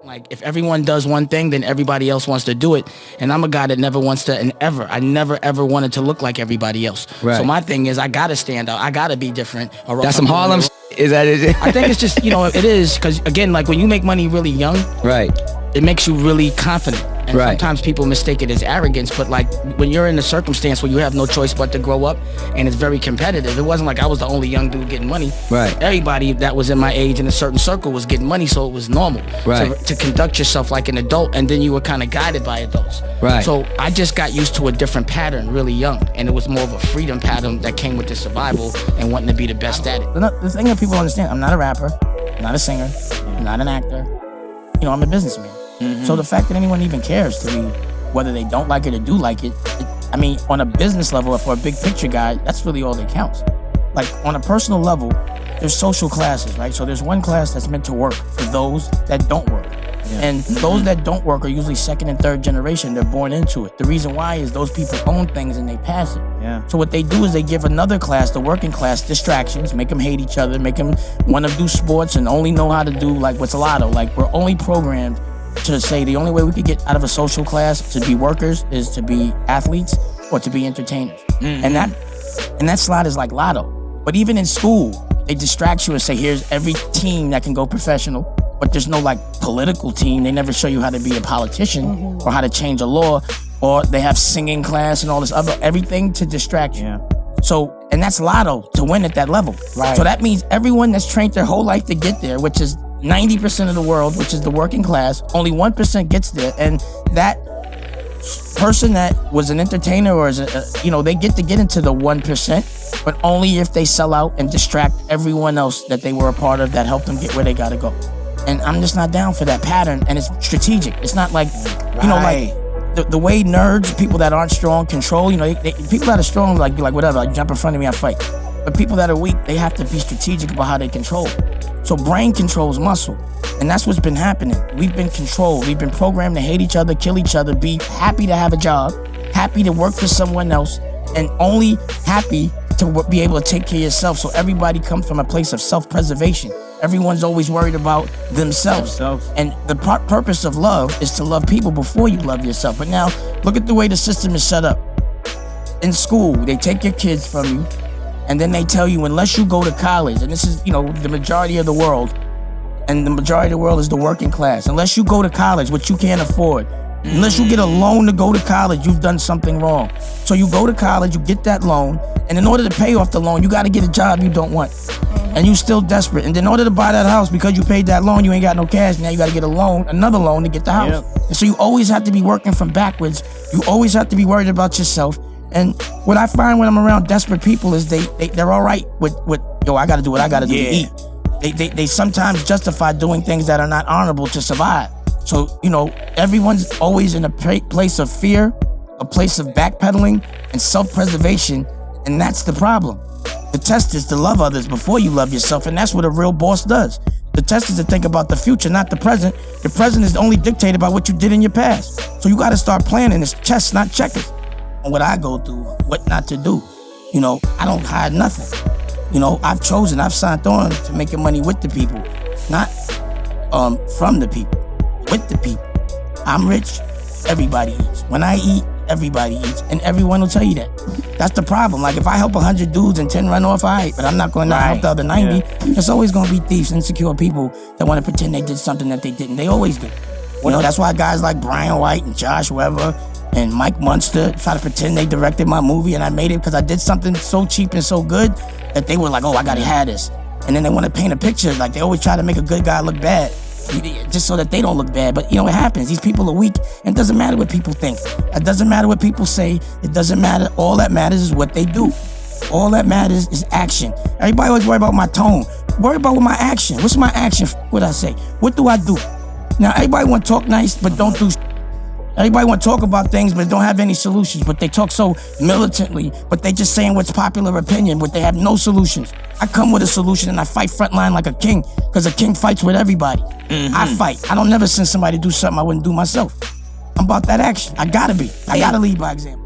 Like, if everyone does one thing, then everybody else wants to do it. And I'm a guy that never wants to, I never ever wanted to look like everybody else. Right. So my thing is, I gotta stand out. I gotta be different. Or That's some Harlem is that it? I think it's just, it is, because again, like when you make money really young, right, it makes you really confident. And right. sometimes people mistake it as arrogance, but like when you're in a circumstance where you have no choice but to grow up and it's very competitive, it wasn't like I was the only young dude getting money. Right. Everybody that was in my age in a certain circle was getting money, so it was normal right. to conduct yourself like an adult, and then you were kind of guided by adults. Right. So I just got used to a different pattern really young, and it was more of a freedom pattern that came with the survival and wanting to be the best at it. The thing that people understand, I'm not a rapper, I'm not a singer, I'm not an actor. I'm a businessman. Mm-hmm. So the fact that anyone even cares to me, whether they don't like it or do like it, on a business level or for a big picture guy, that's really all that counts. Like on a personal level, there's social classes, right? So there's one class that's meant to work for those that don't work. Yeah. And those that don't work are usually second and third generation. They're born into it. The reason why is those people own things and they pass it. Yeah. So what they do is they give another class, the working class, distractions, make them hate each other, make them want to do sports and only know how to do like what's lotto. Like we're only programmed to say the only way we could get out of a social class to be workers is to be athletes or to be entertainers. Mm-hmm. And that slot is like lotto. But even in school, they distract you and say, here's every team that can go professional, but there's no like political team. They never show you how to be a politician or how to change a law, or they have singing class and all this other, everything to distract you. Yeah. So, and that's lotto to win at that level. Right. So that means everyone that's trained their whole life to get there, which is 90% of the world, which is the working class, only 1% gets there. And that person that was an entertainer or they get to get into the 1%, but only if they sell out and distract everyone else that they were a part of that helped them get where they gotta go. And I'm just not down for that pattern, and it's strategic. It's not like, like the way nerds, people that aren't strong, control, people that are strong, like, be like, whatever, like, jump in front of me, I fight. But people that are weak, they have to be strategic about how they control. So brain controls muscle. And that's what's been happening. We've been controlled. We've been programmed to hate each other, kill each other, be happy to have a job, happy to work for someone else, and only happy to be able to take care of yourself. So everybody comes from a place of self-preservation. Everyone's always worried about themselves. And the purpose of love is to love people before you love yourself. But now, look at the way the system is set up. In school, they take your kids from you, and then they tell you, unless you go to college, and this is, the majority of the world, and the majority of the world is the working class. Unless you go to college, which you can't afford, unless you get a loan to go to college, you've done something wrong. So you go to college, you get that loan, and in order to pay off the loan, you got to get a job you don't want. And you still desperate. And then in order to buy that house, because you paid that loan, you ain't got no cash. Now you got to get another loan to get the house. Yep. And so you always have to be working from backwards. You always have to be worried about yourself. And what I find when I'm around desperate people is they're all right with I got to do what I got to do to eat. They sometimes justify doing things that are not honorable to survive. So, everyone's always in a place of fear, a place of backpedaling and self-preservation, and that's the problem. The test is to love others before you love yourself, and that's what a real boss does. The test is to think about the future, not the present. The present is only dictated by what you did in your past. So you got to start planning. It's chess, not checkers. And what I go through, what not to do. I don't hide nothing. I've signed on to making money with the people, not from the people, with the people. I'm rich, everybody eats. When I eat, everybody eats, and everyone will tell you that. That's the problem. Like, if I help 100 dudes and 10 run off, all right, but I'm not going to help the other 90. Yeah. There's always going to be thieves, insecure people that want to pretend they did something that they didn't. They always do. That's why guys like Brian White and Josh Weber and Mike Munster try to pretend they directed my movie and I made it because I did something so cheap and so good that they were like, oh, I gotta have this. And then they want to paint a picture, like they always try to make a good guy look bad, just so that they don't look bad. But it happens. These people are weak, and it doesn't matter what people think. It doesn't matter what people say. It doesn't matter. All that matters is what they do. All that matters is action. Everybody always worry about my tone. Worry about what my action. What's my action? What I say? What do I do? Now, everybody want to talk nice, but don't do. Everybody want to talk about things, but don't have any solutions. But they talk so militantly, but they just saying what's popular opinion, but they have no solutions. I come with a solution and I fight frontline like a king, because a king fights with everybody. Mm-hmm. I fight. I don't never send somebody to do something I wouldn't do myself. I'm about that action. I gotta be. I gotta lead by example.